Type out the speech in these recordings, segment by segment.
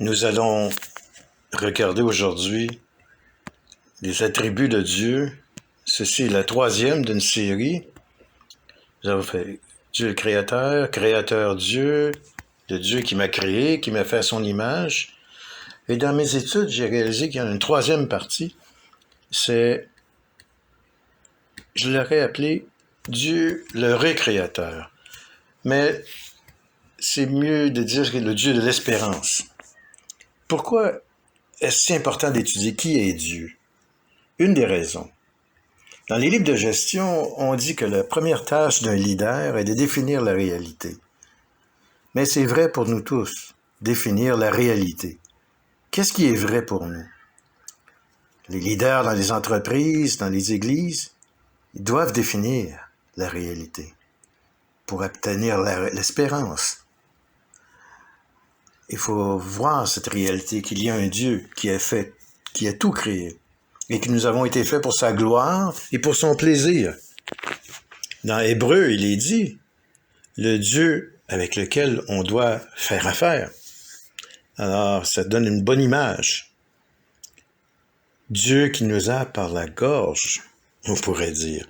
Nous allons regarder aujourd'hui les attributs de Dieu. Ceci est la troisième d'une série. Nous avons fait Dieu le Créateur, Créateur Dieu, le Dieu qui m'a créé, qui m'a fait à son image. Et dans mes études, j'ai réalisé qu'il y a une troisième partie. Je l'aurais appelé Dieu le Récréateur. Mais c'est mieux de dire le Dieu de l'espérance. Pourquoi est-ce si important d'étudier qui est Dieu? Une des raisons. Dans les livres de gestion, on dit que la première tâche d'un leader est de définir la réalité. Mais c'est vrai pour nous tous, définir la réalité. Qu'est-ce qui est vrai pour nous? Les leaders dans les entreprises, dans les églises, ils doivent définir la réalité pour obtenir l'espérance. Il faut voir cette réalité qu'il y a un Dieu qui a tout créé et que nous avons été faits pour sa gloire et pour son plaisir. Dans Hébreu, il est dit, le Dieu avec lequel on doit faire affaire. Alors, ça donne une bonne image. Dieu qui nous a par la gorge, on pourrait dire.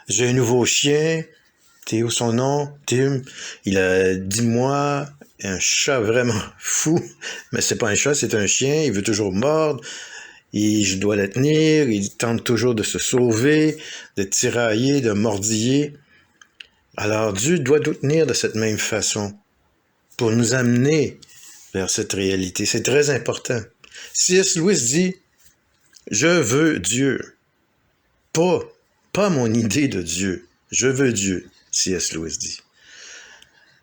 J'ai un nouveau chien, Théo son nom, Tim, il a 10 mois, un chat vraiment fou, mais c'est pas un chat, c'est un chien, il veut toujours mordre, et je dois le tenir, il tente toujours de se sauver, de tirailler, de mordiller. Alors Dieu doit nous tenir de cette même façon pour nous amener vers cette réalité. C'est très important. C.S. Lewis dit « Je veux Dieu ». Pas mon idée de Dieu. Je veux Dieu, C.S. Lewis dit.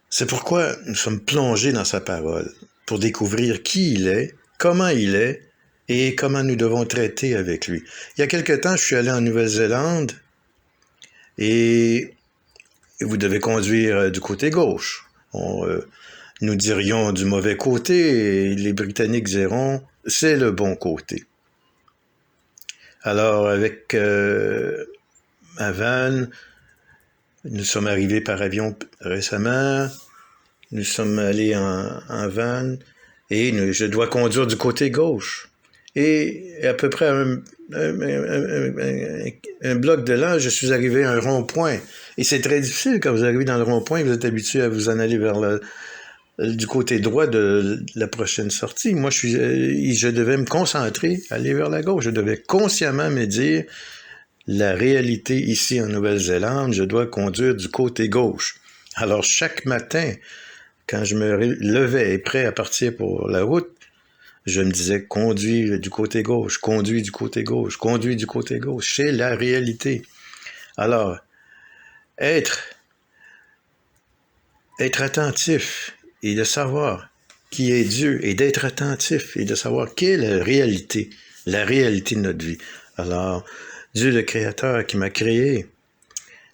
C'est pourquoi nous sommes plongés dans sa parole, pour découvrir qui il est, comment il est, et comment nous devons traiter avec lui. Il y a quelque temps, je suis allé en Nouvelle-Zélande, et vous devez conduire du côté gauche. Nous dirions du mauvais côté, et les Britanniques diront « c'est le bon côté ». Alors, avec ma van, nous sommes arrivés par avion récemment, nous sommes allés en van, et je dois conduire du côté gauche. Et à peu près un bloc de là, je suis arrivé à un rond-point. Et c'est très difficile quand vous arrivez dans le rond-point, vous êtes habitué à vous en aller vers du côté droit de la prochaine sortie. Moi, je devais me concentrer, aller vers la gauche. Je devais consciemment me dire, la réalité ici en Nouvelle-Zélande, je dois conduire du côté gauche. Alors, chaque matin, quand je me levais et prêt à partir pour la route, je me disais, conduis du côté gauche, conduis du côté gauche, conduis du côté gauche. C'est la réalité. Alors, être attentif et de savoir qui est Dieu et d'être attentif et de savoir quelle est la réalité de notre vie. Alors, Dieu le Créateur qui m'a créé,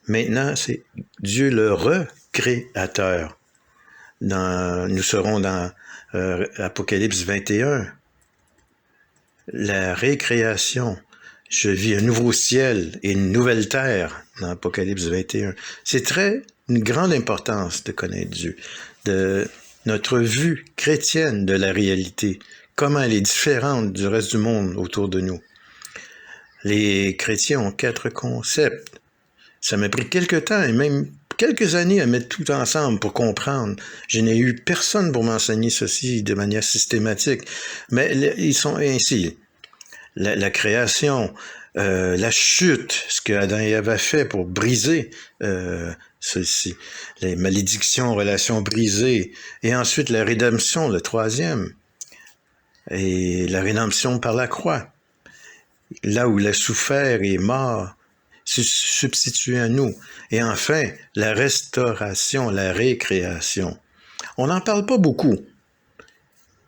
maintenant c'est Dieu le recréateur. Nous serons dans Apocalypse 21. La récréation. Je vis un nouveau ciel et une nouvelle terre dans Apocalypse 21. C'est une grande importance de connaître Dieu, de notre vue chrétienne de la réalité, comment elle est différente du reste du monde autour de nous. Les chrétiens ont 4 concepts. Ça m'a pris quelques temps et même quelques années à mettre tout ensemble pour comprendre. Je n'ai eu personne pour m'enseigner ceci de manière systématique, mais ils sont ainsi. La création, la chute, ce que Adam et Ève a fait pour briser ceci, les malédictions, relations brisées, et ensuite la rédemption, le troisième, et la rédemption par la croix, là où il a souffert et est mort, se substitue à nous, et enfin la restauration, la récréation. On n'en parle pas beaucoup,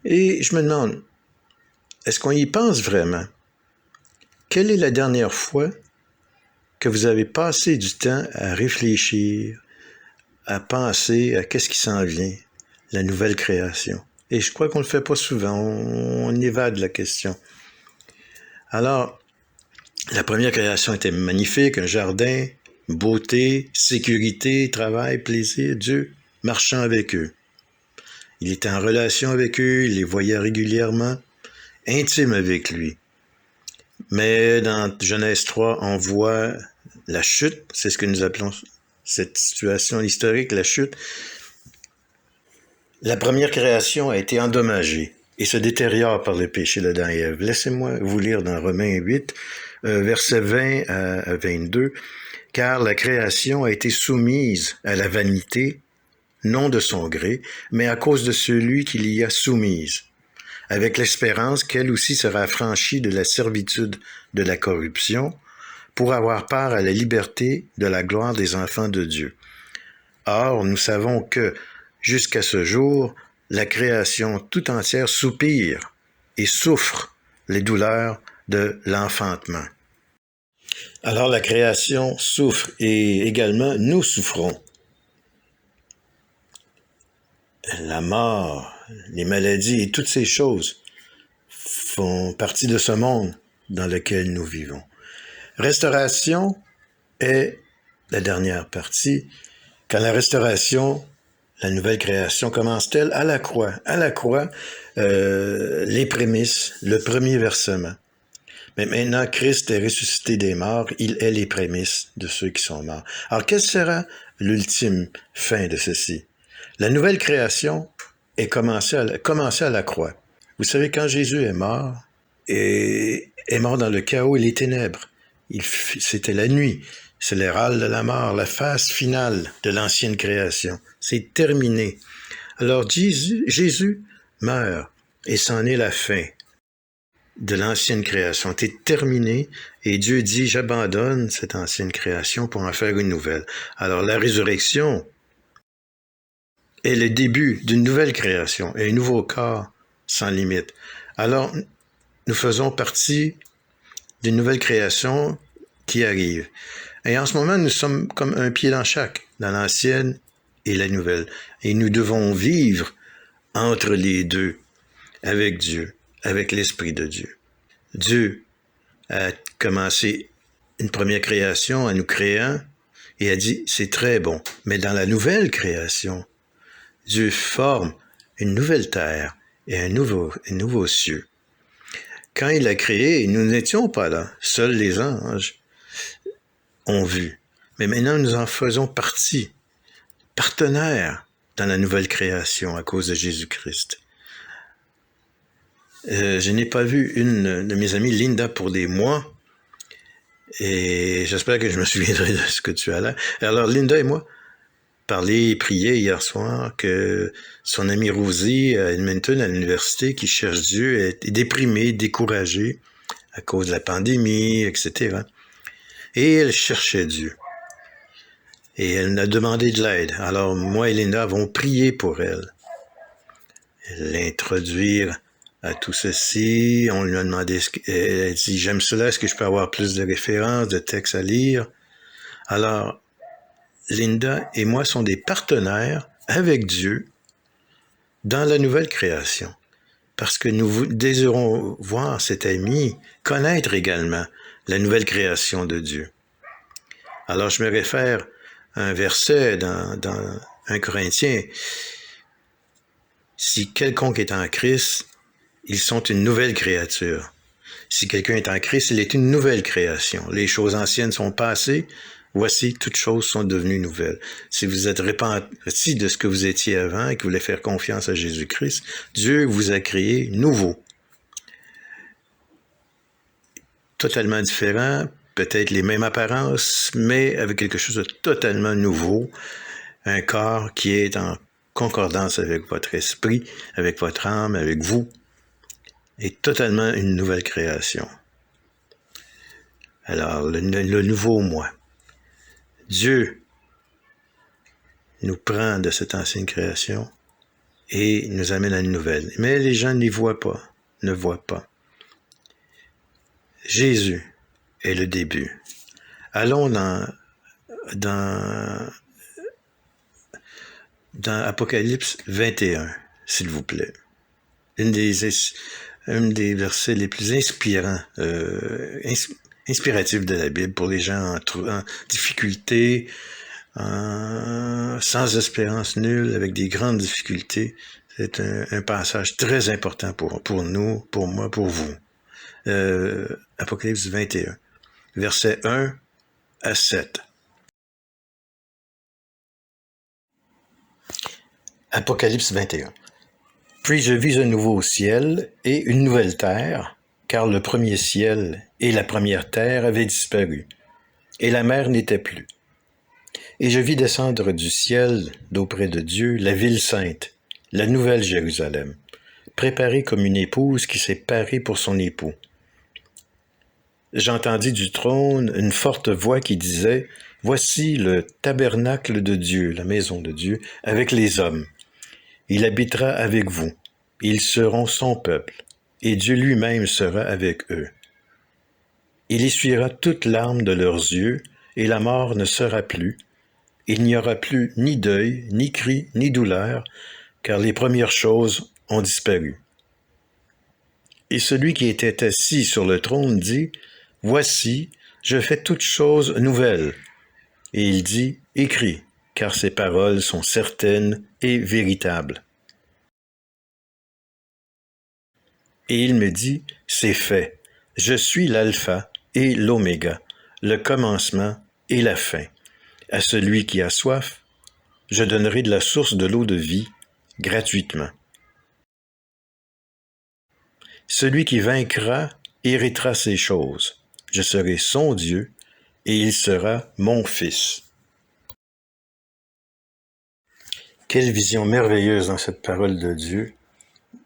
et je me demande, est-ce qu'on y pense vraiment? Quelle est la dernière fois que vous avez passé du temps à réfléchir, à penser à qu'est-ce qui s'en vient, la nouvelle création? Et je crois qu'on ne le fait pas souvent, on évade la question. Alors, la première création était magnifique, un jardin, beauté, sécurité, travail, plaisir, Dieu marchant avec eux. Il était en relation avec eux, il les voyait régulièrement, intime avec lui. Mais dans Genèse 3, on voit la chute, c'est ce que nous appelons cette situation historique, la chute. La première création a été endommagée et se détériore par le péché d'Adam et Ève. Laissez-moi vous lire dans Romains 8, versets 20 à 22. « Car la création a été soumise à la vanité, non de son gré, mais à cause de celui qui l'y a soumise, avec l'espérance qu'elle aussi sera affranchie de la servitude de la corruption, pour avoir part à la liberté de la gloire des enfants de Dieu. Or, nous savons que, jusqu'à ce jour, la création tout entière soupire et souffre les douleurs de l'enfantement. » Alors la création souffre et également nous souffrons. La mort, les maladies et toutes ces choses font partie de ce monde dans lequel nous vivons. Restauration est la dernière partie. Quand la restauration, la nouvelle création commence-t-elle? À la croix. À la croix, les prémices, le premier versement. Mais maintenant, Christ est ressuscité des morts, il est les prémices de ceux qui sont morts. Alors, quelle sera l'ultime fin de ceci? La nouvelle création est commencée à la croix. Vous savez, quand Jésus est mort dans le chaos et les ténèbres, c'était la nuit, c'est les râles de la mort, la phase finale de l'ancienne création. C'est terminé. Alors, Jésus meurt et c'en est la fin de l'ancienne création. C'est terminé et Dieu dit, j'abandonne cette ancienne création pour en faire une nouvelle. Alors la résurrection est le début d'une nouvelle création et un nouveau corps sans limite. Alors nous faisons partie d'une nouvelle création qui arrive. Et en ce moment, nous sommes comme un pied dans chaque, dans l'ancienne et la nouvelle. Et nous devons vivre entre les deux, avec Dieu, avec l'Esprit de Dieu. Dieu a commencé une première création en nous créant et a dit, c'est très bon. Mais dans la nouvelle création, Dieu forme une nouvelle terre et un nouveau cieux. Quand il a créé, nous n'étions pas là. Seuls les anges ont vu. Mais maintenant, nous en faisons partie, partenaires dans la nouvelle création à cause de Jésus-Christ. Je n'ai pas vu une de mes amies, Linda, pour des mois, et j'espère que je me souviendrai de ce que tu as là. Alors, Linda et moi parlaient et priaient hier soir que son amie Rosie à Edmonton, à l'université, qui cherche Dieu, est déprimée, découragée à cause de la pandémie, etc. Et elle cherchait Dieu. Et elle a demandé de l'aide. Alors, moi et Linda avons prié pour elle. L'introduire à tout ceci. On lui a demandé, elle a dit, j'aime cela, est-ce que je peux avoir plus de références, de textes à lire? Alors, Linda et moi sommes des partenaires avec Dieu dans la nouvelle création. Parce que nous désirons voir cet ami connaître également la nouvelle création de Dieu. Alors, je me réfère à un verset dans 1 Corinthiens. Si quelconque est en Christ, ils sont une nouvelle créature. Si quelqu'un est en Christ, il est une nouvelle création. Les choses anciennes sont passées. Voici, toutes choses sont devenues nouvelles. Si vous êtes repenti de ce que vous étiez avant et que vous voulez faire confiance à Jésus-Christ, Dieu vous a créé nouveau. Totalement différent, peut-être les mêmes apparences, mais avec quelque chose de totalement nouveau. Un corps qui est en concordance avec votre esprit, avec votre âme, avec vous. Est totalement une nouvelle création. Alors, le nouveau moi. Dieu nous prend de cette ancienne création et nous amène à une nouvelle. Mais les gens n'y voient pas, ne voient pas. Jésus est le début. Allons dans Apocalypse 21, s'il vous plaît. Un des versets les plus inspirants, inspiratifs de la Bible pour les gens en difficulté, sans espérance nulle, avec des grandes difficultés. C'est un passage très important pour nous, pour moi, pour vous. Apocalypse 21, versets 1 à 7. Apocalypse 21. Puis je vis un nouveau ciel et une nouvelle terre, car le premier ciel et la première terre avaient disparu, et la mer n'était plus. Et je vis descendre du ciel, d'auprès de Dieu, la ville sainte, la nouvelle Jérusalem, préparée comme une épouse qui s'est parée pour son époux. J'entendis du trône une forte voix qui disait, « Voici le tabernacle de Dieu, la maison de Dieu, avec les hommes. Il habitera avec vous. Ils seront son peuple, et Dieu lui-même sera avec eux. Il essuiera toute larme de leurs yeux, et la mort ne sera plus. Il n'y aura plus ni deuil, ni cri, ni douleur, car les premières choses ont disparu. » Et celui qui était assis sur le trône dit, « Voici, je fais toutes choses nouvelles. » Et il dit, « Écris, car ces paroles sont certaines et véritables. » Et il me dit, « C'est fait. Je suis l'alpha et l'oméga, le commencement et la fin. À celui qui a soif, je donnerai de la source de l'eau de vie gratuitement. Celui qui vaincra héritera ces choses. Je serai son Dieu et il sera mon fils. » Quelle vision merveilleuse dans cette parole de Dieu,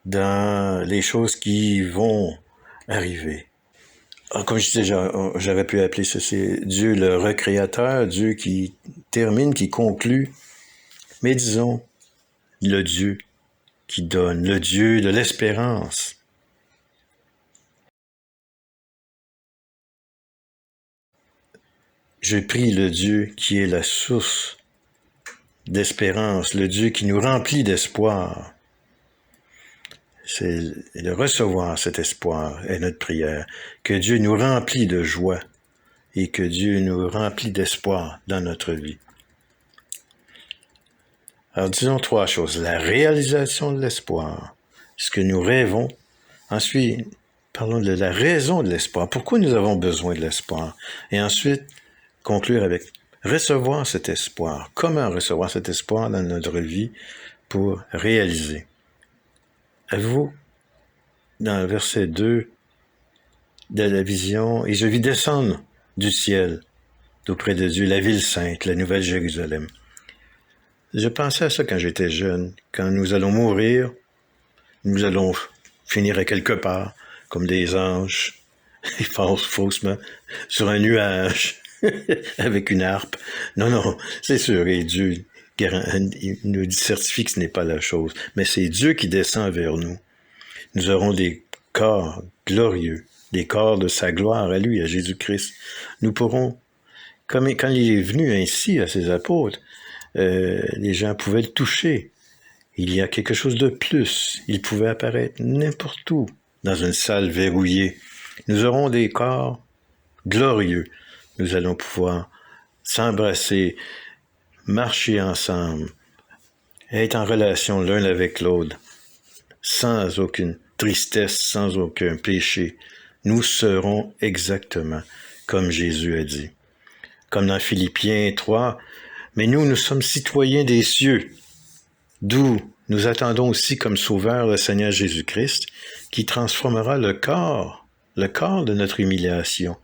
dans les choses qui vont arriver. Comme je disais, j'aurais pu appeler ceci Dieu le recréateur, Dieu qui termine, qui conclut, mais disons le Dieu qui donne, le Dieu de l'espérance. Je prie le Dieu qui est la source d'espérance, le Dieu qui nous remplit d'espoir. C'est de recevoir cet espoir est notre prière, que Dieu nous remplit de joie et que Dieu nous remplit d'espoir dans notre vie. Alors disons trois choses. La réalisation de l'espoir, ce que nous rêvons. Ensuite, parlons de la raison de l'espoir. Pourquoi nous avons besoin de l'espoir? Et ensuite, conclure avec recevoir cet espoir. Comment recevoir cet espoir dans notre vie pour réaliser? Avez-vous, dans le verset 2 de la vision, « Et je vis descendre du ciel, d'auprès de Dieu, la ville sainte, la nouvelle Jérusalem. » Je pensais à ça quand j'étais jeune. Quand nous allons mourir, nous allons finir à quelque part, comme des anges, faussement, sur un nuage, avec une harpe. Non, c'est sûr, et Dieu il nous certifie que ce n'est pas la chose, mais c'est Dieu qui descend vers nous. Nous aurons des corps glorieux, des corps de sa gloire à lui, à Jésus-Christ. Nous pourrons, comme quand il est venu ainsi à ses apôtres, les gens pouvaient le toucher. Il y a quelque chose de plus. Il pouvait apparaître n'importe où, dans une salle verrouillée. Nous aurons des corps glorieux. Nous allons pouvoir s'embrasser, marcher ensemble, être en relation l'un avec l'autre, sans aucune tristesse, sans aucun péché. Nous serons exactement comme Jésus a dit. Comme dans Philippiens 3, « Mais nous sommes citoyens des cieux, d'où nous attendons aussi comme sauveur le Seigneur Jésus-Christ, qui transformera le corps de notre humiliation,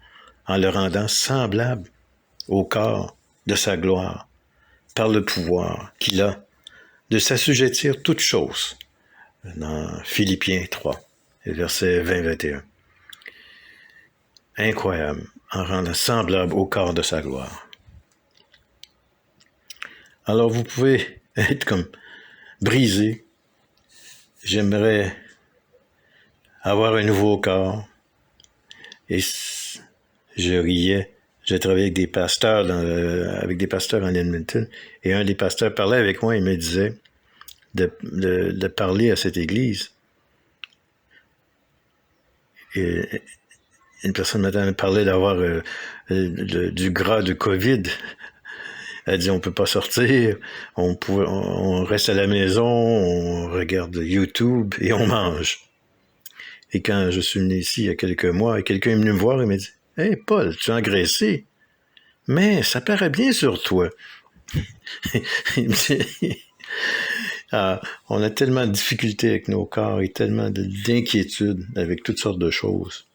en le rendant semblable au corps de sa gloire, par le pouvoir qu'il a de s'assujettir toutes choses. » Dans Philippiens 3, versets 20-21. Incroyable, en rendant semblable au corps de sa gloire. Alors vous pouvez être comme brisé. J'aimerais avoir un nouveau corps. Et je riais. J'ai travaillé avec des pasteurs en Edmonton, et un des pasteurs parlait avec moi et me disait de parler à cette église. Et une personne m'a parlé d'avoir du gras de COVID Elle dit, on peut pas sortir, on reste à la maison, on regarde YouTube et on mange. Et quand je suis venu ici il y a quelques mois, quelqu'un est venu me voir et m'a dit, hey Paul, tu as engraissé, mais ça paraît bien sur toi. Il me dit, on a tellement de difficultés avec nos corps et tellement d'inquiétudes avec toutes sortes de choses.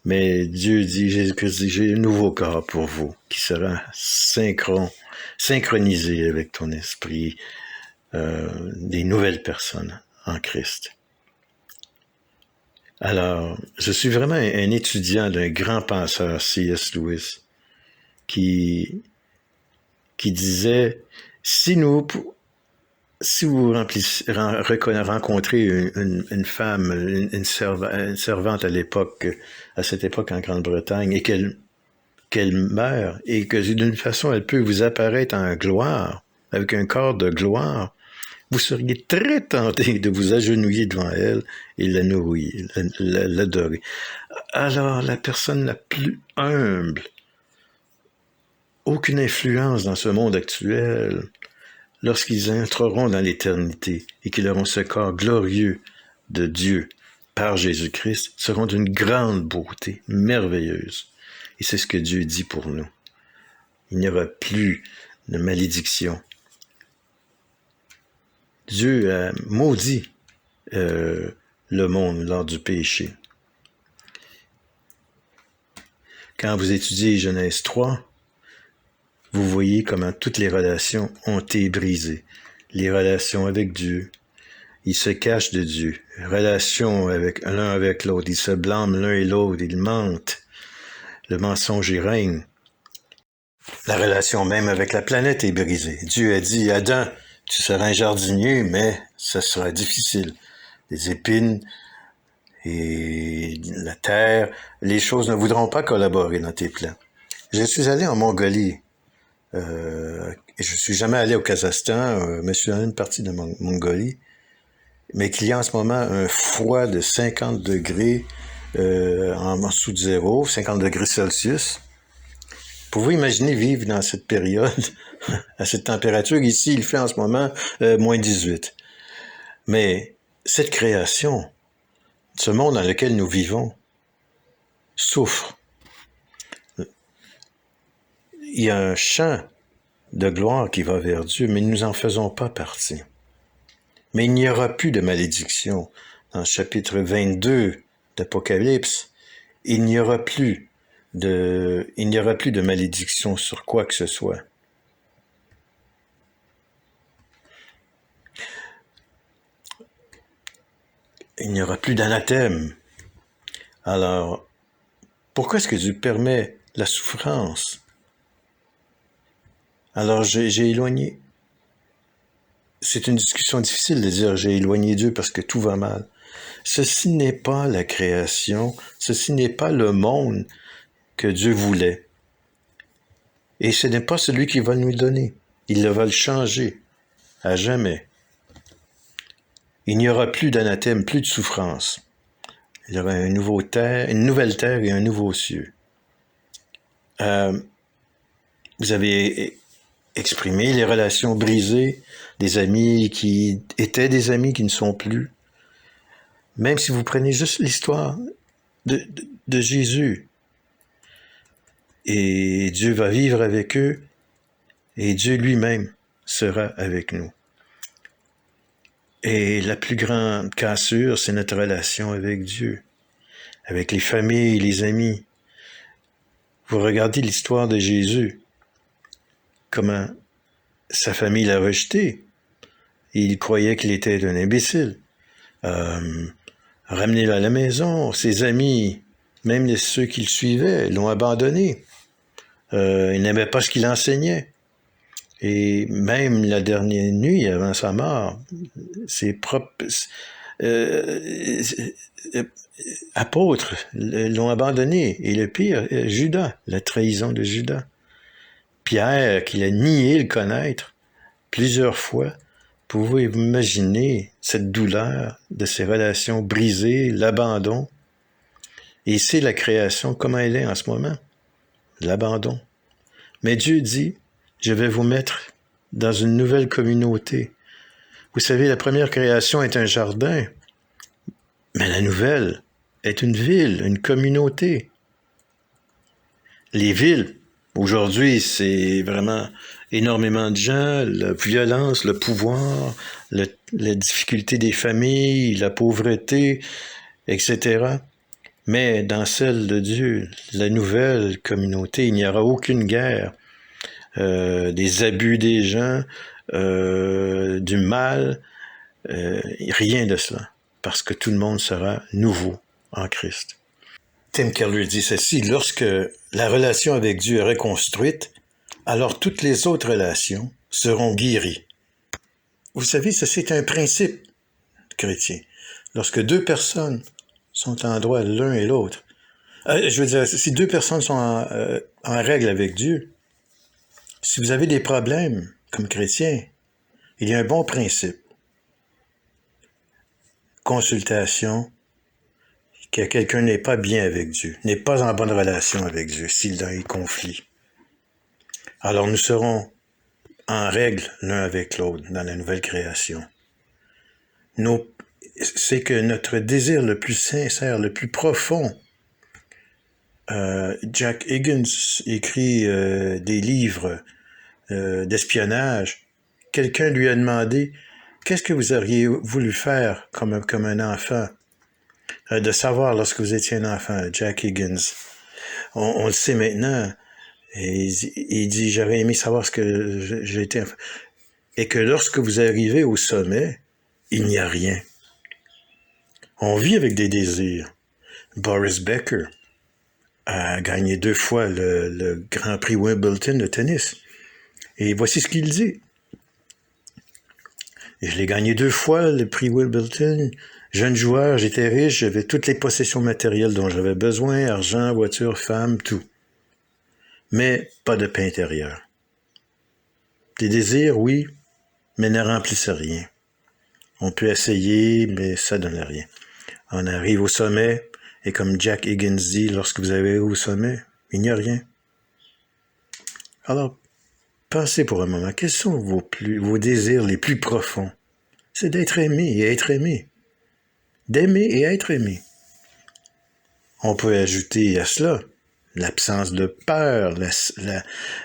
Mais Dieu dit, Jésus-Christ dit, j'ai un nouveau corps pour vous qui sera synchronisé avec ton esprit, des nouvelles personnes en Christ. Alors, je suis vraiment un étudiant d'un grand penseur, C.S. Lewis, qui disait, si vous rencontrez une femme, une servante à cette époque en Grande-Bretagne, et qu'elle meurt, et que d'une façon elle peut vous apparaître en gloire, avec un corps de gloire, vous seriez très tenté de vous agenouiller devant elle et l'adorer. Alors, la personne la plus humble, aucune influence dans ce monde actuel, lorsqu'ils entreront dans l'éternité et qu'ils auront ce corps glorieux de Dieu par Jésus-Christ, seront d'une grande beauté, merveilleuse. Et c'est ce que Dieu dit pour nous. Il n'y aura plus de malédiction. Dieu a maudit le monde lors du péché. Quand vous étudiez Genèse 3, vous voyez comment toutes les relations ont été brisées. Les relations avec Dieu, ils se cachent de Dieu. Relations l'un avec l'autre, ils se blâment l'un et l'autre, ils mentent. Le mensonge y règne. La relation même avec la planète est brisée. Dieu a dit, Adam, tu seras un jardinier, mais ça sera difficile. Les épines et la terre, les choses ne voudront pas collaborer dans tes plans. Je suis allé en Mongolie. Je suis jamais allé au Kazakhstan, mais je suis dans une partie de Mongolie. Mais qu'il y a en ce moment un froid de 50 degrés en dessous de zéro, 50 degrés Celsius. Pouvez-vous imaginer vivre dans cette période, à cette température? Ici, il fait en ce moment moins 18. Mais cette création, ce monde dans lequel nous vivons, souffre. Il y a un champ de gloire qui va vers Dieu, mais nous n'en faisons pas partie. Mais il n'y aura plus de malédiction. Dans le chapitre 22 d'Apocalypse, il n'y aura plus de malédiction sur quoi que ce soit. Il n'y aura plus d'anathème. Alors, pourquoi est-ce que Dieu permet la souffrance? Alors, j'ai éloigné. C'est une discussion difficile de dire j'ai éloigné Dieu parce que tout va mal. Ceci n'est pas la création, ceci n'est pas le monde que Dieu voulait. Et ce n'est pas celui qui va nous le donner. Il va le changer à jamais. Il n'y aura plus d'anathème, plus de souffrance. Il y aura une nouvelle terre et un nouveau ciel. Vous avez exprimé les relations brisées, des amis qui étaient des amis qui ne sont plus. Même si vous prenez juste l'histoire de Jésus, et Dieu va vivre avec eux, et Dieu lui-même sera avec nous. Et la plus grande cassure, c'est notre relation avec Dieu, avec les familles, les amis. Vous regardez l'histoire de Jésus, comment sa famille l'a rejeté. Il croyait qu'il était un imbécile. Ramenez-le à la maison, ses amis, même ceux qui le suivaient, l'ont abandonné. Ils n'aimaient pas ce qu'il enseignait. Et même la dernière nuit, avant sa mort, ses propres apôtres l'ont abandonné. Et le pire, Judas, la trahison de Judas. Pierre, qu'il a nié le connaître plusieurs fois. Pouvez-vous imaginer cette douleur de ces relations brisées, l'abandon? Et c'est la création, comment elle est en ce moment? L'abandon. Mais Dieu dit, je vais vous mettre dans une nouvelle communauté. Vous savez, la première création est un jardin, mais la nouvelle est une ville, une communauté. Les villes, aujourd'hui, c'est vraiment énormément de gens, la violence, le pouvoir, la difficulté des familles, la pauvreté, etc. Mais dans celle de Dieu, la nouvelle communauté, il n'y aura aucune guerre, des abus des gens, du mal, rien de cela, parce que tout le monde sera nouveau en Christ. Tim Keller dit ceci: lorsque la relation avec Dieu est reconstruite, alors toutes les autres relations seront guéries. Vous savez, ceci est un principe chrétien. Lorsque deux personnes sont en droit l'un et l'autre, je veux dire, si deux personnes sont en règle avec Dieu, si vous avez des problèmes comme chrétien, il y a un bon principe. Consultation, que quelqu'un n'est pas bien avec Dieu, n'est pas en bonne relation avec Dieu, s'il y a conflit. Alors nous serons en règle l'un avec l'autre dans la nouvelle création. C'est que notre désir le plus sincère, le plus profond, Jack Higgins écrit des livres d'espionnage. Quelqu'un lui a demandé: qu'est-ce que vous auriez voulu faire comme un enfant? De savoir lorsque vous étiez un enfant, Jack Higgins. On le sait maintenant. Et il dit: j'aurais aimé savoir ce que j'ai été enfant. Et que lorsque vous arrivez au sommet, il n'y a rien. On vit avec des désirs. Boris Becker a gagné 2 fois le Grand Prix Wimbledon de tennis. Et voici ce qu'il dit: et je l'ai gagné 2 fois, le prix Wimbledon. Jeune joueur, j'étais riche, j'avais toutes les possessions matérielles dont j'avais besoin, argent, voiture, femme, tout. Mais pas de paix intérieure. Des désirs, oui, mais ne remplissent rien. On peut essayer, mais ça donne rien. On arrive au sommet, et comme Jack Higgins dit, lorsque vous arrivez au sommet, il n'y a rien. Alors, pensez pour un moment, quels sont vos désirs les plus profonds? C'est d'être aimé et être aimé. D'aimer et être aimé. On peut ajouter à cela l'absence de peur,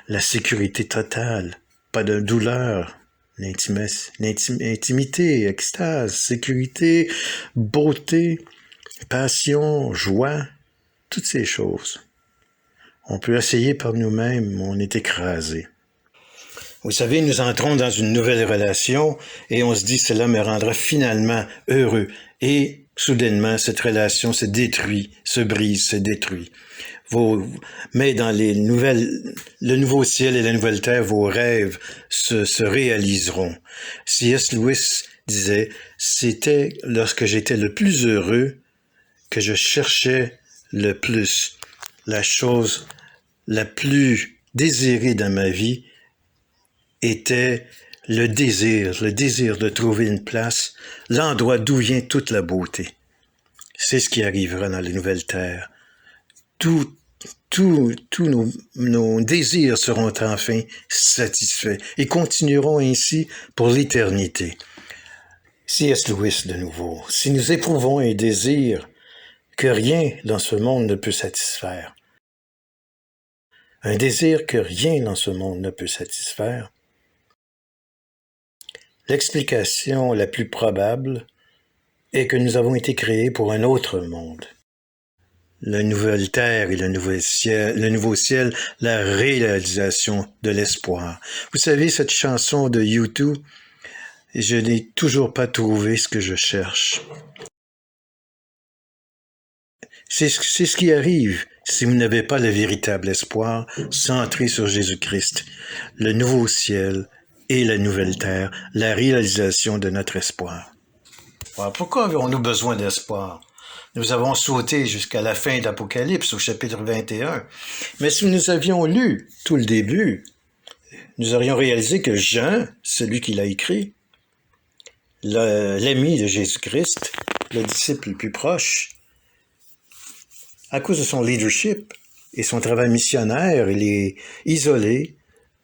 la sécurité totale, pas de douleur, l'intimité, extase, sécurité, beauté, passion, joie, toutes ces choses. On peut essayer par nous-mêmes, on est écrasé. Vous savez, nous entrons dans une nouvelle relation et on se dit: cela me rendra finalement heureux. Et soudainement, cette relation se détruit, se brise, se détruit. Mais dans le nouveau ciel et la nouvelle terre, vos rêves se réaliseront. C.S. Lewis disait: c'était lorsque j'étais le plus heureux que je cherchais le plus. La chose la plus désirée dans ma vie était le désir de trouver une place, l'endroit d'où vient toute la beauté. C'est ce qui arrivera dans les nouvelles terres. Tous nos désirs seront enfin satisfaits et continueront ainsi pour l'éternité. C.S. Lewis de nouveau: si nous éprouvons un désir que rien dans ce monde ne peut satisfaire, un désir que rien dans ce monde ne peut satisfaire, l'explication la plus probable est que nous avons été créés pour un autre monde. La nouvelle terre et le nouveau ciel, la réalisation de l'espoir. Vous savez, cette chanson de U2, je n'ai toujours pas trouvé ce que je cherche. C'est ce qui arrive si vous n'avez pas le véritable espoir centré sur Jésus-Christ, le nouveau ciel et la nouvelle terre, la réalisation de notre espoir. Alors, pourquoi avons-nous besoin d'espoir? Nous avons sauté jusqu'à la fin d'Apocalypse, au chapitre 21. Mais si nous avions lu tout le début, nous aurions réalisé que Jean, celui qui l'a écrit, l'ami de Jésus-Christ, le disciple le plus proche, à cause de son leadership et son travail missionnaire, il est isolé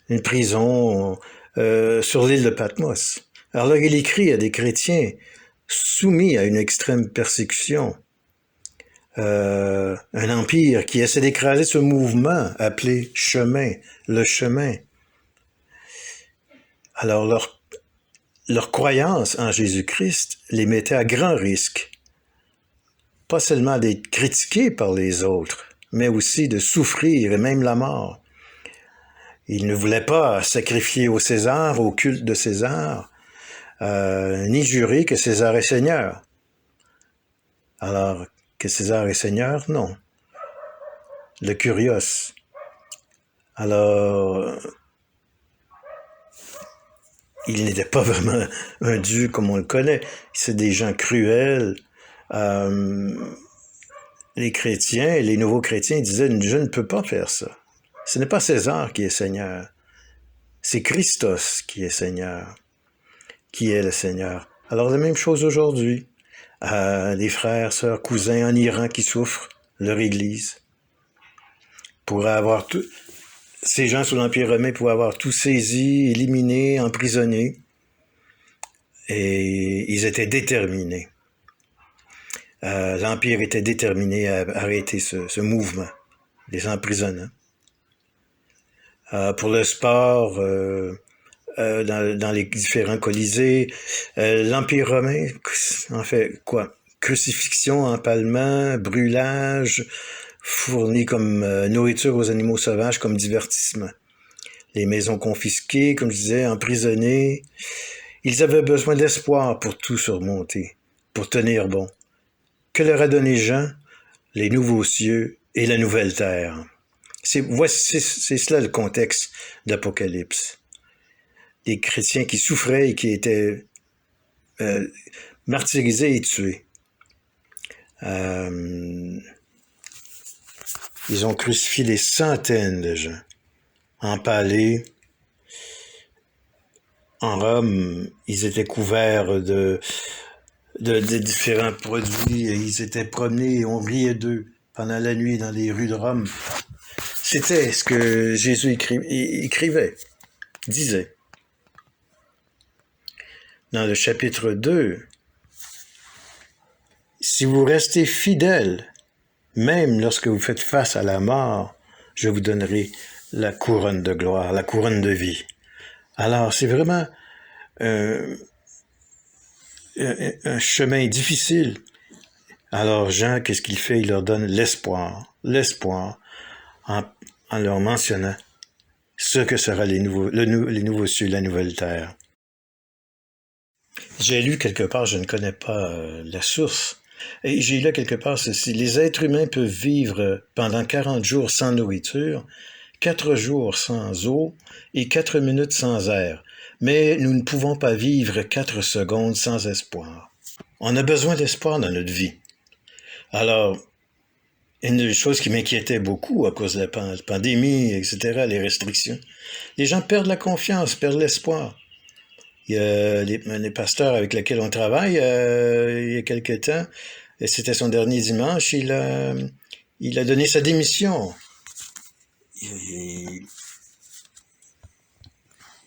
une prison sur l'île de Patmos. Alors là, il écrit à des chrétiens soumis à une extrême persécution, un empire qui essaie d'écraser ce mouvement appelé chemin, le chemin. Alors leur croyance en Jésus-Christ les mettait à grand risque, pas seulement d'être critiqués par les autres, mais aussi de souffrir et même la mort. Ils ne voulaient pas sacrifier au César, au culte de César, ni jurer que César est Seigneur. Alors, que César est Seigneur? Non. Le Kurios. Alors, il n'était pas vraiment un Dieu comme on le connaît. C'est des gens cruels. Les chrétiens, les nouveaux chrétiens disaient, je ne peux pas faire ça. Ce n'est pas César qui est Seigneur. C'est Christos qui est Seigneur, qui est le Seigneur. Alors, la même chose aujourd'hui. Des frères, sœurs, cousins en Iran qui souffrent, leur Église. Pourraient avoir tout... Ces gens sous l'Empire romain pouvaient avoir tout saisi, éliminé, emprisonné. Et ils étaient déterminés. L'Empire était déterminé à arrêter ce mouvement, les emprisonnants. Pour le sport, dans les différents colisées, l'Empire romain, en fait, quoi? Crucifixion, empalement, brûlage, fourni comme nourriture aux animaux sauvages, comme divertissement. Les maisons confisquées, comme je disais, emprisonnées. Ils avaient besoin d'espoir pour tout surmonter, pour tenir bon. Que leur a donné Jean? Les nouveaux cieux et la nouvelle terre. C'est cela le contexte d'Apocalypse. Des chrétiens qui souffraient et qui étaient martyrisés et tués. Ils ont crucifié des centaines de gens, empalés. En Rome, ils étaient couverts de différents produits. Ils étaient promenés et on riait d'eux pendant la nuit dans les rues de Rome. C'était ce que Jésus écrivait, disait. Dans le chapitre 2, si vous restez fidèles, même lorsque vous faites face à la mort, je vous donnerai la couronne de gloire, la couronne de vie. Alors, c'est vraiment un chemin difficile. Alors, Jean, qu'est-ce qu'il fait? Il leur donne l'espoir, en leur mentionnant ce que sera les nouveaux cieux, la nouvelle terre. J'ai lu quelque part, je ne connais pas la source, et j'ai lu quelque part ceci: les êtres humains peuvent vivre pendant 40 jours sans nourriture, 4 jours sans eau et 4 minutes sans air, mais nous ne pouvons pas vivre 4 secondes sans espoir. On a besoin d'espoir dans notre vie. Alors, une des choses qui m'inquiétait beaucoup à cause de la pandémie, etc., les restrictions, les gens perdent la confiance, perdent l'espoir. Il y a les pasteurs avec lesquels on travaille, il y a quelque temps, et c'était son dernier dimanche, il a donné sa démission.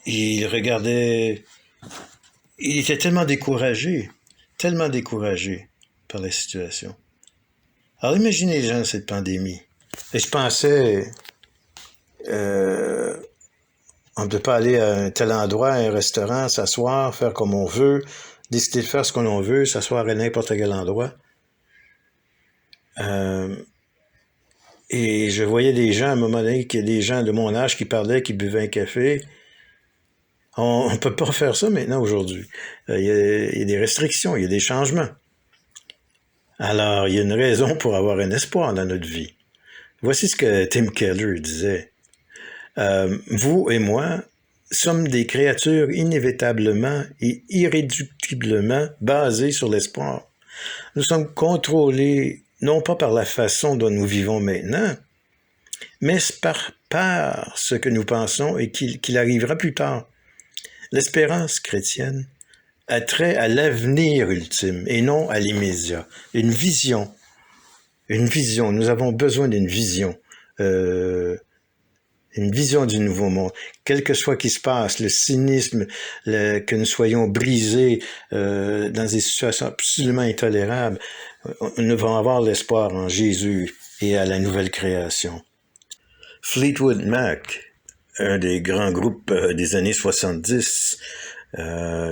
Il regardait, il était tellement découragé par la situation. Alors imaginez les gens de cette pandémie. Et je pensais, on ne peut pas aller à un tel endroit, à un restaurant, s'asseoir, faire comme on veut, décider de faire ce que l'on veut, s'asseoir à n'importe quel endroit. Et je voyais des gens, à un moment donné, des gens de mon âge qui parlaient, qui buvaient un café. On ne peut pas faire ça maintenant, aujourd'hui. Il y a des restrictions, il y a des changements. Alors, il y a une raison pour avoir un espoir dans notre vie. Voici ce que Tim Keller disait. Vous et moi sommes des créatures inévitablement et irréductiblement basées sur l'espoir. Nous sommes contrôlés non pas par la façon dont nous vivons maintenant, mais par ce que nous pensons et qu'il arrivera plus tard. L'espérance chrétienne a trait à l'avenir ultime et non à l'immédiat. Une vision. Nous avons besoin d'une vision. une vision du nouveau monde. Quel que soit qui se passe, le cynisme, que nous soyons brisés dans des situations absolument intolérables, nous devons avoir l'espoir en Jésus et à la nouvelle création. Fleetwood Mac, un des grands groupes des années 70,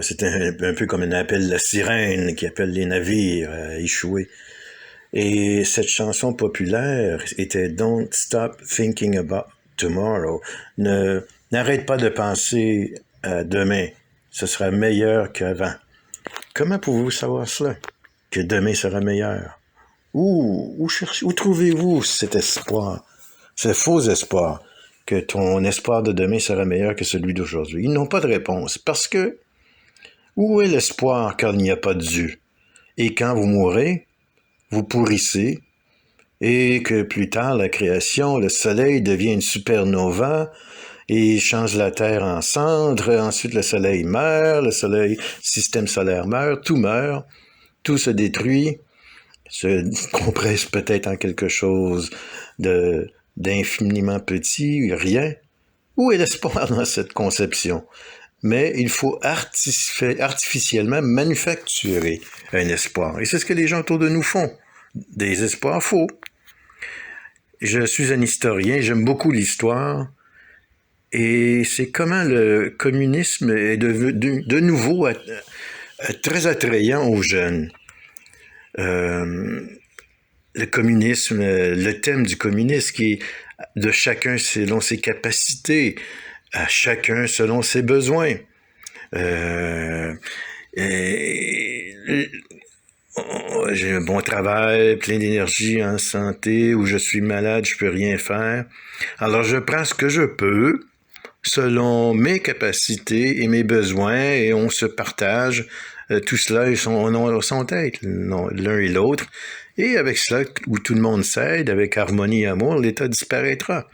c'était un peu comme un appel la sirène qui appelle les navires à échouer. Et cette chanson populaire était Don't Stop Thinking About Tomorrow. N'arrête pas de penser à demain. Ce sera meilleur qu'avant. Comment pouvez-vous savoir cela? Que demain sera meilleur? Où trouvez-vous cet espoir? Ce faux espoir que ton espoir de demain sera meilleur que celui d'aujourd'hui. Ils n'ont pas de réponse parce que où est l'espoir quand il n'y a pas de Dieu? Et quand vous mourrez, vous pourrissez et que plus tard, la création, le soleil devient une supernova et change la Terre en cendres. Ensuite, le soleil meurt, système solaire meurt, tout se détruit, se compresse peut-être en quelque chose d'infiniment petit, rien. Où est l'espoir dans cette conception? Mais il faut artificiellement manufacturer un espoir. Et c'est ce que les gens autour de nous font. Des espoirs faux. Je suis un historien, j'aime beaucoup l'histoire. Et c'est comment le communisme est de nouveau très attrayant aux jeunes. Le communisme, le thème du communisme qui est de chacun selon ses capacités, à chacun selon ses besoins. J'ai un bon travail, plein d'énergie, en santé, ou je suis malade, je peux rien faire. Alors je prends ce que je peux, selon mes capacités et mes besoins, et on se partage tout cela et son tête, l'un et l'autre. Et avec cela, où tout le monde s'aide, avec harmonie et amour, l'État disparaîtra.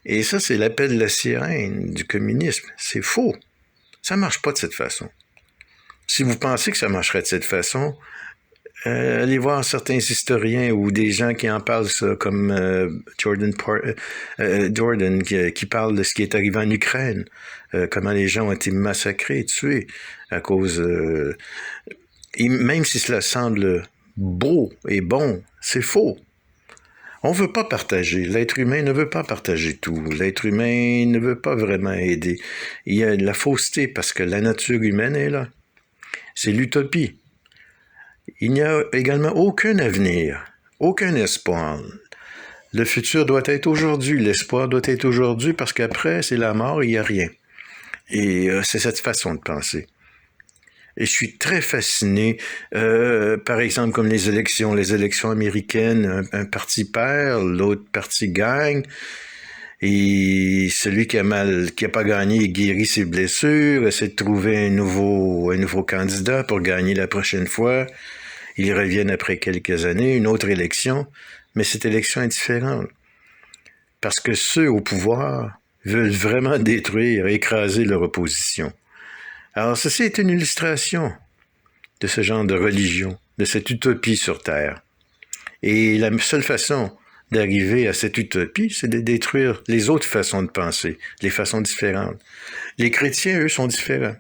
Et ça, c'est l'appel de la sirène du communisme. C'est faux. Ça marche pas de cette façon. Si vous pensez que ça marcherait de cette façon, allez voir certains historiens ou des gens qui en parlent, ça, comme Jordan qui parle de ce qui est arrivé en Ukraine, comment les gens ont été massacrés, tués à cause... et même si cela semble beau et bon, c'est faux. On ne veut pas partager. L'être humain ne veut pas partager tout. L'être humain ne veut pas vraiment aider. Il y a de la fausseté parce que la nature humaine est là. C'est l'utopie. Il n'y a également aucun avenir, aucun espoir. Le futur doit être aujourd'hui, l'espoir doit être aujourd'hui parce qu'après, c'est la mort, il n'y a rien. Et c'est cette façon de penser. Et je suis très fasciné, par exemple, comme les élections américaines, un parti perd, l'autre parti gagne, et celui qui a pas gagné guérit ses blessures, essaie de trouver un nouveau candidat pour gagner la prochaine fois. Ils reviennent après quelques années, une autre élection, mais cette élection est différente. Parce que ceux au pouvoir veulent vraiment détruire, écraser leur opposition. Alors, ceci est une illustration de ce genre de religion, de cette utopie sur Terre. Et la seule façon d'arriver à cette utopie, c'est de détruire les autres façons de penser, les façons différentes. Les chrétiens, eux, sont différents.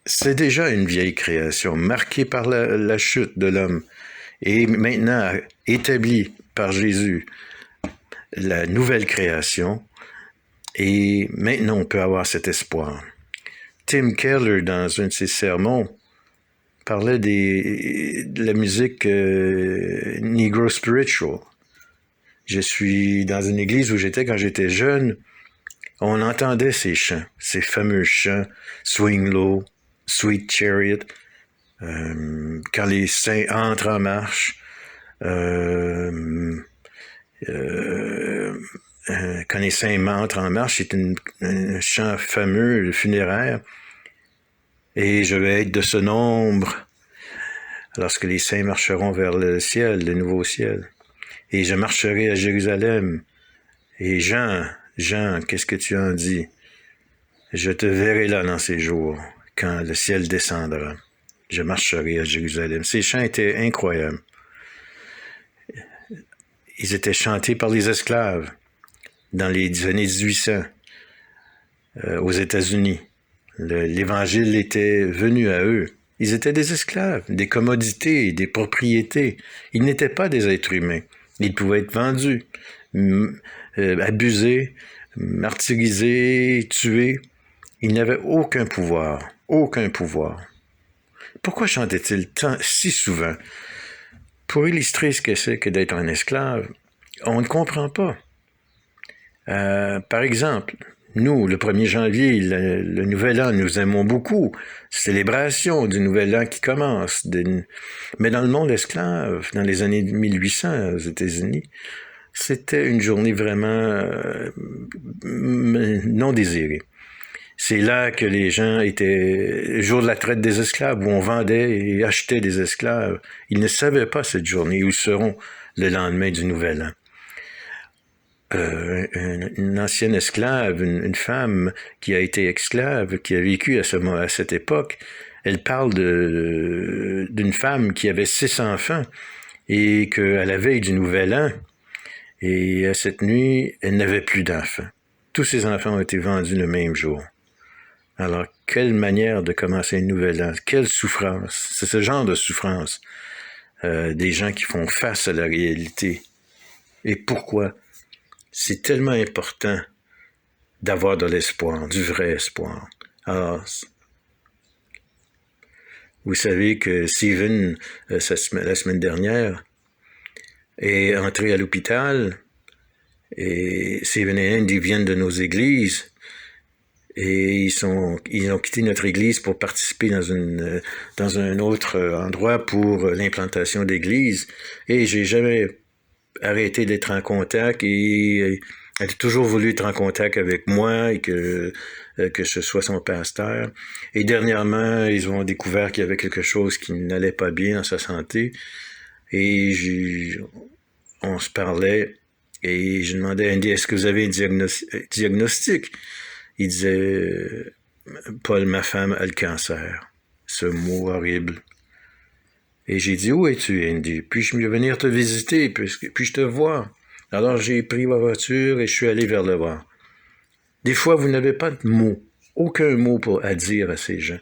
C'est déjà une vieille création, marquée par la chute de l'homme, et maintenant établie par Jésus, la nouvelle création, et maintenant on peut avoir cet espoir. Tim Keller, dans un de ses sermons, parlait de la musique Negro Spiritual. Je suis dans une église où j'étais quand j'étais jeune. On entendait ces chants, ces fameux chants, Swing Low, Sweet Chariot, quand les saints entrent en marche, quand les saints entrent en marche, c'est un chant fameux, le funéraire. Et je vais être de ce nombre lorsque les saints marcheront vers le ciel, le nouveau ciel. Et je marcherai à Jérusalem. Et Jean, qu'est-ce que tu en dis? Je te verrai là dans ces jours, quand le ciel descendra. Je marcherai à Jérusalem. Ces chants étaient incroyables. Ils étaient chantés par les esclaves. dans les années 1800 aux États-Unis. L'Évangile était venu à eux. Ils étaient des esclaves, des commodités, des propriétés. Ils n'étaient pas des êtres humains. Ils pouvaient être vendus, abusés, martyrisés, tués. Ils n'avaient aucun pouvoir, aucun pouvoir. Pourquoi chantait-il si souvent? Pour illustrer ce que c'est que d'être un esclave, on ne comprend pas. Par exemple, nous, le 1er janvier, le Nouvel An, nous aimons beaucoup. Célébration du Nouvel An qui commence. Mais dans le monde esclave, dans les années 1800 aux États-Unis, c'était une journée vraiment non désirée. C'est là que les gens étaient, le jour de la traite des esclaves, où on vendait et achetait des esclaves. Ils ne savaient pas cette journée où ils seront le lendemain du Nouvel An. Une ancienne esclave, une femme qui a été esclave, qui a vécu à cette époque, elle parle d'une femme qui avait 6 enfants et qu'à la veille du Nouvel An, et à cette nuit, elle n'avait plus d'enfants. Tous ses enfants ont été vendus le même jour. Alors, quelle manière de commencer une nouvelle an, quelle souffrance. C'est ce genre de souffrance des gens qui font face à la réalité. Et pourquoi? C'est tellement important d'avoir de l'espoir, du vrai espoir. Alors, vous savez que Stephen, la semaine dernière, est entré à l'hôpital et Stephen et Andy viennent de nos églises et ils ont quitté notre église pour participer dans un autre endroit pour l'implantation d'église et j'ai jamais arrêté d'être en contact et elle a toujours voulu être en contact avec moi et que je sois son pasteur. Et dernièrement, ils ont découvert qu'il y avait quelque chose qui n'allait pas bien dans sa santé. Et on se parlait et je demandais à Andy, est-ce que vous avez un diagnostic? Il disait, Paul, ma femme a le cancer. Ce mot horrible. Et j'ai dit, où es-tu, Andy? Puis-je venir te visiter? Puis-je te voir? Alors j'ai pris ma voiture et je suis allé vers le voir. Des fois, vous n'avez pas de mots, aucun mot à dire à ces gens.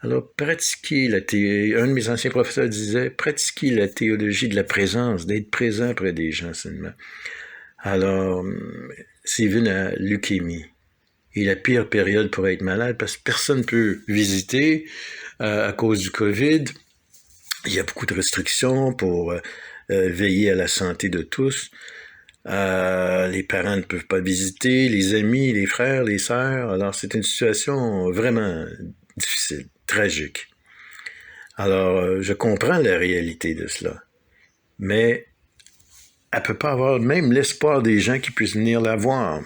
Alors, pratiquez un de mes anciens professeurs disait, pratiquez la théologie de la présence, d'être présent près des gens seulement. Alors, Stephen a leucémie. Et la pire période pour être malade, parce que personne ne peut visiter à cause du COVID. Il y a beaucoup de restrictions pour veiller à la santé de tous. Les parents ne peuvent pas visiter, les amis, les frères, les sœurs. Alors, c'est une situation vraiment difficile, tragique. Alors, je comprends la réalité de cela. Mais elle ne peut pas avoir même l'espoir des gens qui puissent venir la voir.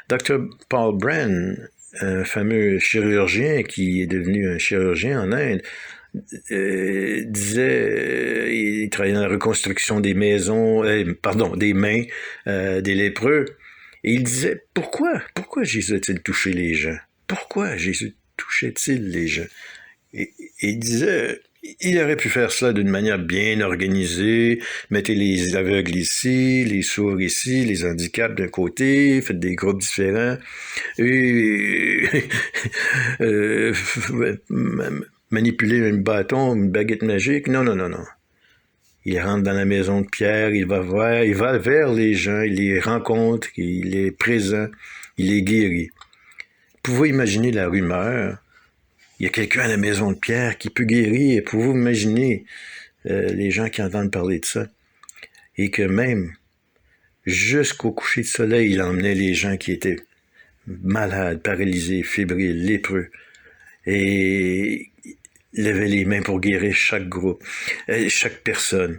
Dr. Paul Brennan, un fameux chirurgien qui est devenu un chirurgien en Inde, disait, il travaillait dans la reconstruction des maisons, des mains des lépreux, et il disait, pourquoi Jésus a-t-il touché les gens? Pourquoi Jésus touchait-il les gens? Et il disait, il aurait pu faire cela d'une manière bien organisée, mettez les aveugles ici, les sourds ici, les handicaps d'un côté, faites des groupes différents, et manipuler un bâton, une baguette magique, non. Il rentre dans la maison de Pierre, il va vers les gens, il les rencontre, il est présent, il les guérit. Vous pouvez imaginer la rumeur. Il y a quelqu'un à la maison de Pierre qui peut guérir. Pouvez-vous imaginer les gens qui entendent parler de ça? Et que même, jusqu'au coucher de soleil, il emmenait les gens qui étaient malades, paralysés, fébriles, lépreux. Et il levait les mains pour guérir chaque groupe, chaque personne.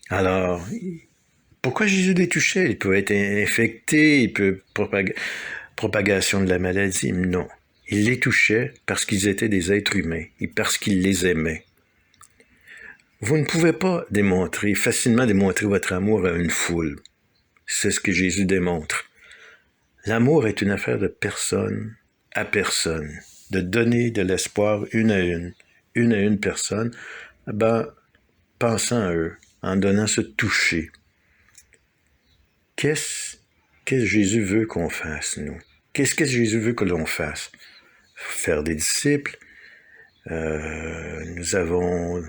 Alors, pourquoi Jésus les touchait? Il peut être infecté, il peut propagation de la maladie. Non. Il les touchait parce qu'ils étaient des êtres humains et parce qu'il les aimait. Vous ne pouvez pas facilement démontrer votre amour à une foule. C'est ce que Jésus démontre. L'amour est une affaire de personne à personne. De donner de l'espoir une à une personne, pensant à eux, en donnant ce toucher. qu'est-ce que Jésus veut qu'on fasse, nous? Qu'est-ce que Jésus veut que l'on fasse? Faire des disciples. Nous avons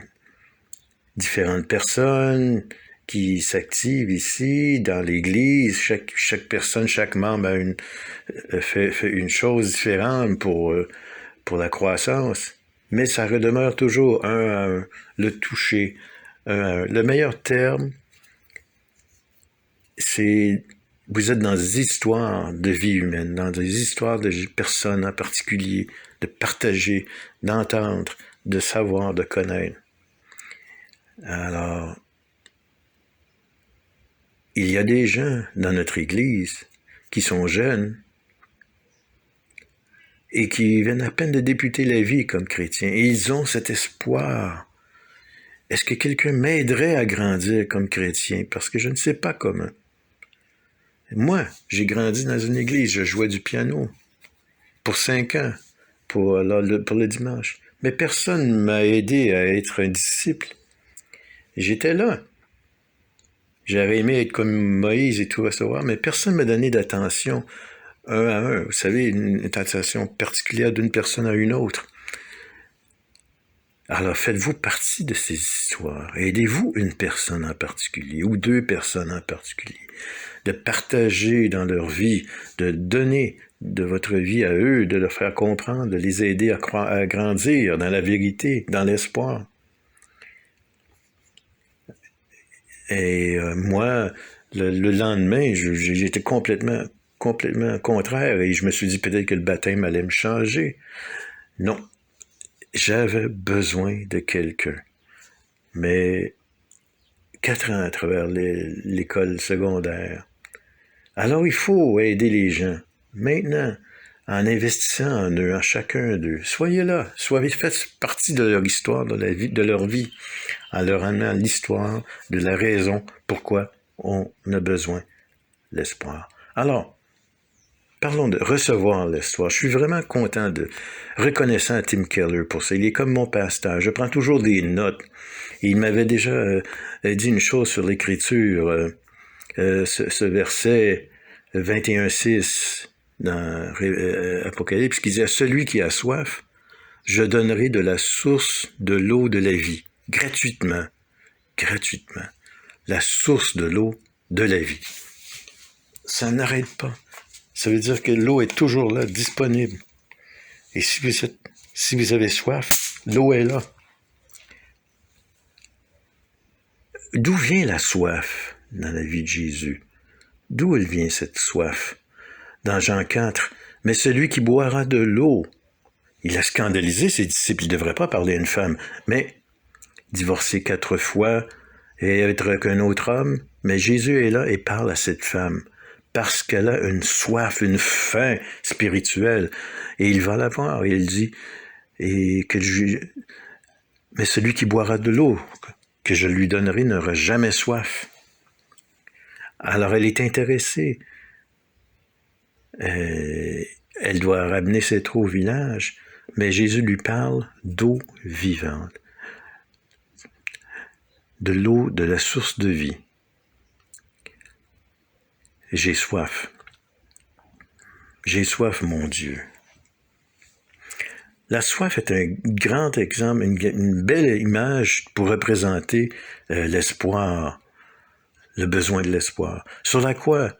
différentes personnes qui s'activent ici, dans l'Église. Chaque personne, chaque membre fait une chose différente pour la croissance. Mais ça redemeure toujours un à un, le toucher, un à un. Le meilleur terme, c'est vous êtes dans des histoires de vie humaine, dans des histoires de personnes en particulier, de partager, d'entendre, de savoir, de connaître. Alors, il y a des gens dans notre Église qui sont jeunes et qui viennent à peine de débuter la vie comme chrétiens. Et ils ont cet espoir. Est-ce que quelqu'un m'aiderait à grandir comme chrétien? Parce que je ne sais pas comment. Moi, j'ai grandi dans une église, je jouais du piano pour 5 ans, pour le dimanche. Mais personne ne m'a aidé à être un disciple. J'étais là. J'aurais aimé être comme Moïse et tout recevoir, mais personne ne m'a donné d'attention un à un. Vous savez, une attention particulière d'une personne à une autre. Alors, faites-vous partie de ces histoires. Aidez-vous une personne en particulier ou 2 personnes en particulier. De partager dans leur vie, de donner de votre vie à eux, de leur faire comprendre, de les aider à grandir dans la vérité, dans l'espoir. Et moi, le lendemain, j'étais complètement contraire et je me suis dit peut-être que le baptême allait me changer. Non, j'avais besoin de quelqu'un. Mais 4 ans à travers l'école secondaire. Alors il faut aider les gens. Maintenant, en investissant en eux, en chacun d'eux. Soyez là, faites partie de leur histoire, de leur vie, en leur amenant l'histoire de la raison pourquoi on a besoin de l'espoir. Alors, parlons de recevoir l'espoir. Je suis vraiment reconnaissant à Tim Keller pour ça. Il est comme mon pasteur. Je prends toujours des notes. Il m'avait déjà dit une chose sur l'écriture, ce verset 21:6 dans Apocalypse, qui disait « Celui qui a soif, je donnerai de la source de l'eau de la vie, gratuitement. Gratuitement. La source de l'eau de la vie. » Ça n'arrête pas. Ça veut dire que l'eau est toujours là, disponible. Et si vous avez soif, l'eau est là. D'où vient la soif dans la vie de Jésus? D'où elle vient cette soif? Dans Jean 4, « Mais celui qui boira de l'eau, il a scandalisé ses disciples, il ne devrait pas parler à une femme, mais divorcer 4 fois et être avec un autre homme, mais Jésus est là et parle à cette femme parce qu'elle a une soif, une faim spirituelle, et il va la voir, et il dit, mais celui qui boira de l'eau que je lui donnerai n'aura jamais soif. Alors elle est intéressée. Elle doit ramener cette eau au village, mais Jésus lui parle d'eau vivante, de l'eau de la source de vie. J'ai soif. J'ai soif, mon Dieu. La soif est un grand exemple, une belle image pour représenter l'espoir, le besoin de l'espoir, sur la quoi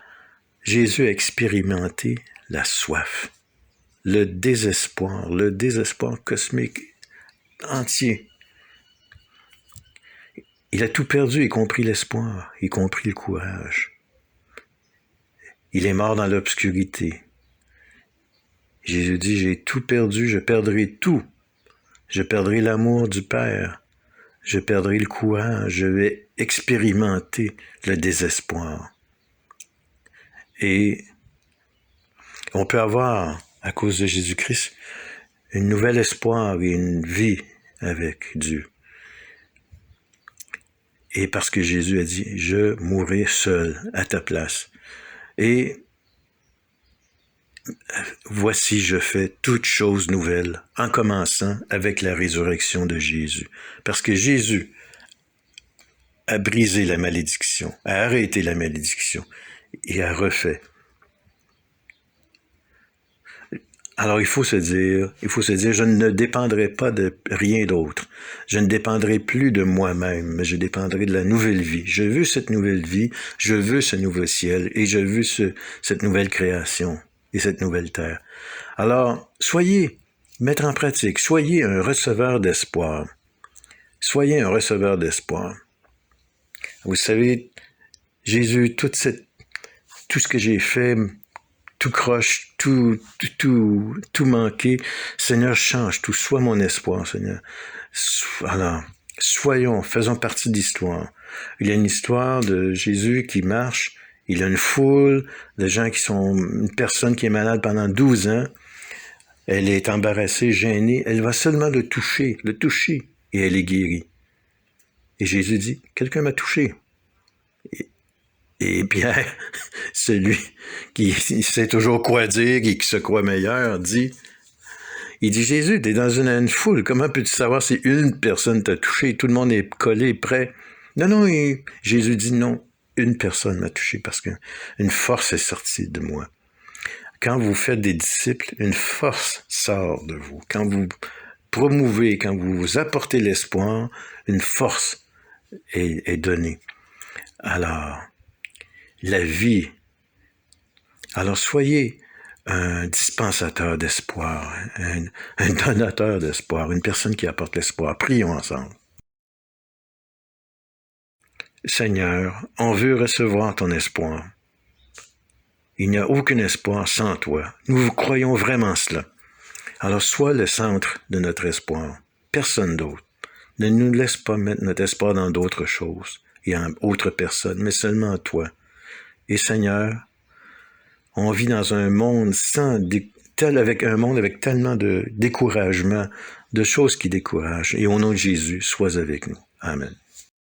Jésus a expérimenté la soif, le désespoir cosmique entier. Il a tout perdu, y compris l'espoir, y compris le courage. Il est mort dans l'obscurité. Jésus dit, j'ai tout perdu, je perdrai tout. Je perdrai l'amour du Père. Je perdrai le courage. Je vais expérimenter le désespoir. Et on peut avoir, à cause de Jésus-Christ, un nouvel espoir et une vie avec Dieu. Et parce que Jésus a dit, je mourrai seul à ta place. Et voici, je fais toutes choses nouvelles, en commençant avec la résurrection de Jésus. Parce que Jésus a brisé la malédiction, a arrêté la malédiction. et elle refait. Alors il faut se dire, je ne dépendrai pas de rien d'autre. Je ne dépendrai plus de moi-même, mais je dépendrai de la nouvelle vie. Je veux cette nouvelle vie, je veux ce nouveau ciel et je veux cette nouvelle création et cette nouvelle terre. Alors, mettre en pratique, soyez un receveur d'espoir. Soyez un receveur d'espoir. Vous savez, Jésus, tout ce que j'ai fait, tout croche, tout manqué, Seigneur, change tout, sois mon espoir, Seigneur. Alors, faisons partie de l'histoire. Il y a une histoire de Jésus qui marche, il y a une foule de gens une personne qui est malade pendant 12 ans, elle est embarrassée, gênée, elle va seulement le toucher, et elle est guérie. Et Jésus dit, quelqu'un m'a touché. Et Pierre, celui qui sait toujours quoi dire et qui se croit meilleur, il dit, Jésus, t'es dans une foule, comment peux-tu savoir si une personne t'a touché? Tout le monde est collé, prêt. Non, Jésus dit non, une personne m'a touché parce qu'une force est sortie de moi. Quand vous faites des disciples, une force sort de vous. Quand vous promouvez, quand vous apportez l'espoir, une force est donnée. Alors, la vie. Alors, soyez un dispensateur d'espoir, un donateur d'espoir, une personne qui apporte l'espoir. Prions ensemble. Seigneur, on veut recevoir ton espoir. Il n'y a aucun espoir sans toi. Nous croyons vraiment cela. Alors, sois le centre de notre espoir. Personne d'autre. Ne nous laisse pas mettre notre espoir dans d'autres choses et en autres personnes, mais seulement en toi. Et Seigneur, on vit dans un monde avec tellement de découragement, de choses qui découragent. Et au nom de Jésus, sois avec nous. Amen.